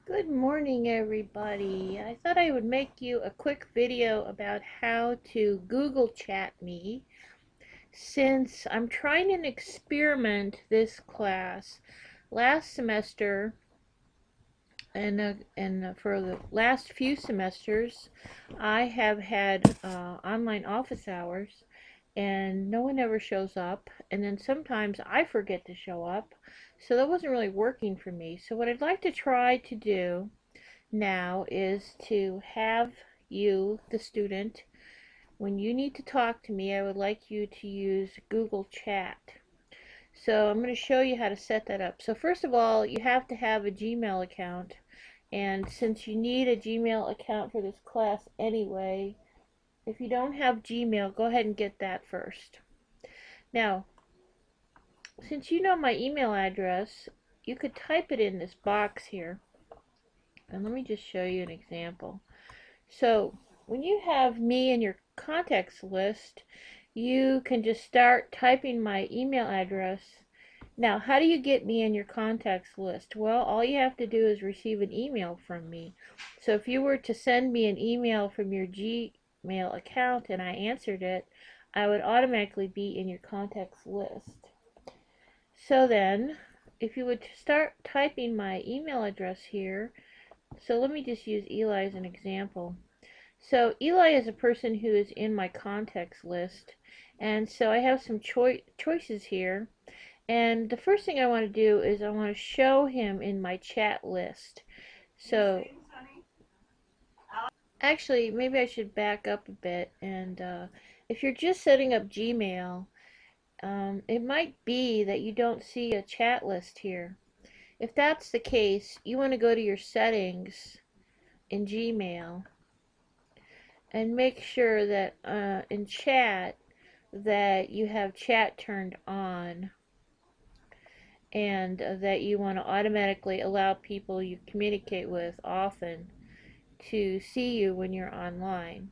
Good morning, everybody. I thought I would make you a quick video about how to Google Chat me since I'm trying an experiment this class. Last semester and for the last few semesters, I have had online office hours and no one ever shows up, and then sometimes I forget to show up, so that wasn't really working for me. So what I'd like to try to do now is to have you, the student, when you need to talk to me, I would like you to use Google Chat. So I'm going to show you how to set that up. So first of all, you have to have a Gmail account. And since you need a Gmail account for this class anyway, if you don't have Gmail, go ahead and get that first. Now, since you know my email address, you could type it in this box here. And let me just show you an example. So when you have me in your contacts list, you can just start typing my email address. Now, how do you get me in your contacts list? Well, all you have to do is receive an email from me. So if you were to send me an email from your Gmail account and I answered it, I would automatically be in your contacts list. So then, if you would start typing my email address here, so let me just use Eli as an example. So Eli is a person who is in my contacts list, and so I have some choices here. And the first thing I want to do is I want to show him in my chat list. So actually, maybe I should back up a bit. And if you're just setting up Gmail, it might be that you don't see a chat list here. If that's the case, you want to go to your settings in Gmail and make sure that in chat that you have chat turned on and that you want to automatically allow people you communicate with often to see you when you're online.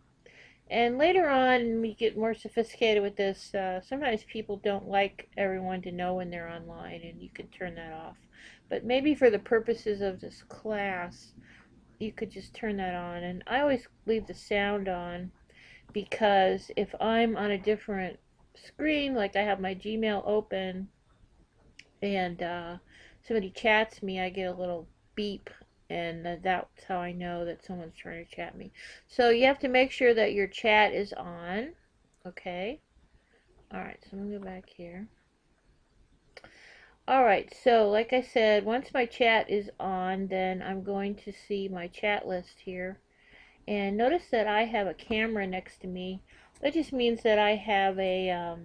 And later on, we get more sophisticated with this. Sometimes people don't like everyone to know when they're online, and you can turn that off. But maybe for the purposes of this class, you could just turn that on. And I always leave the sound on because if I'm on a different screen, like I have my Gmail open and somebody chats me, I get a little beep, and that's how I know that someone's trying to chat me. So you have to make sure that your chat is on. Okay. Alright, so I'm going to go back here. Alright, so like I said, once my chat is on, then I'm going to see my chat list here. And notice that I have a camera next to me. That just means that I have a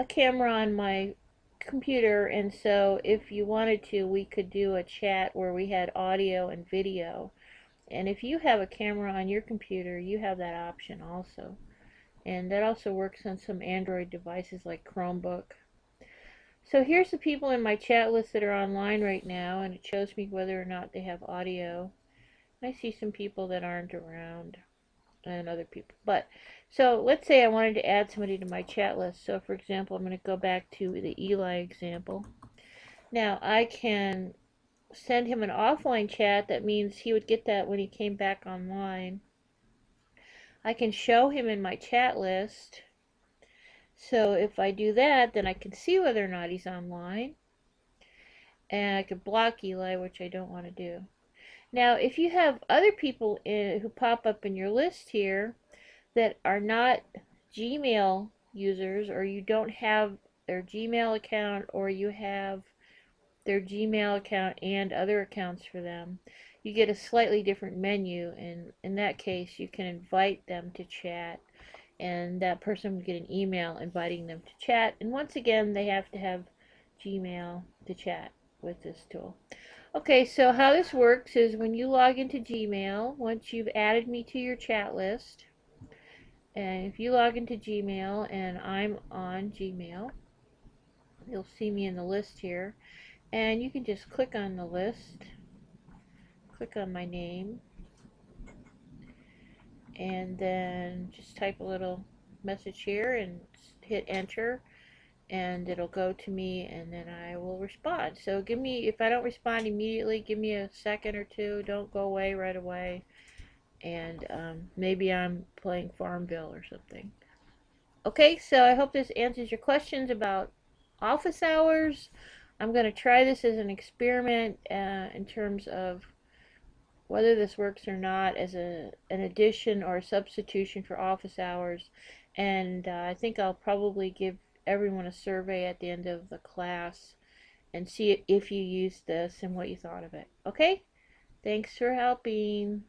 camera on my computer, and so if you wanted to, we could do a chat where we had audio and video. And if you have a camera on your computer, you have that option also. And that also works on some Android devices like Chromebook. So here's the people in my chat list that are online right now, and it shows me whether or not they have audio. I see some people that aren't around and other people. But so let's say I wanted to add somebody to my chat list. So for example, I'm going to go back to the Eli example. Now I can send him an offline chat. That means he would get that when he came back online. I can show him in my chat list. So if I do that, then I can see whether or not he's online. And I could block Eli, which I don't want to do. Now, if you have other people who pop up in your list here that are not Gmail users, or you don't have their Gmail account, or you have their Gmail account and other accounts for them, you get a slightly different menu, and in that case you can invite them to chat, and that person would get an email inviting them to chat, and once again they have to have Gmail to chat with this tool. Okay, so how this works is when you log into Gmail, once you've added me to your chat list, and if you log into Gmail and I'm on Gmail, you'll see me in the list here. And you can just click on the list, click on my name, and then just type a little message here and hit enter. and it'll go to me, and then I will respond. So give me, if I don't respond immediately, give me a second or two. Don't go away right away. And maybe I'm playing Farmville or something. Okay, so I hope this answers your questions about office hours. I'm going to try this as an experiment in terms of whether this works or not as an addition or a substitution for office hours. And I think I'll probably give everyone a survey at the end of the class and see if you used this and what you thought of it. Okay? Thanks for helping.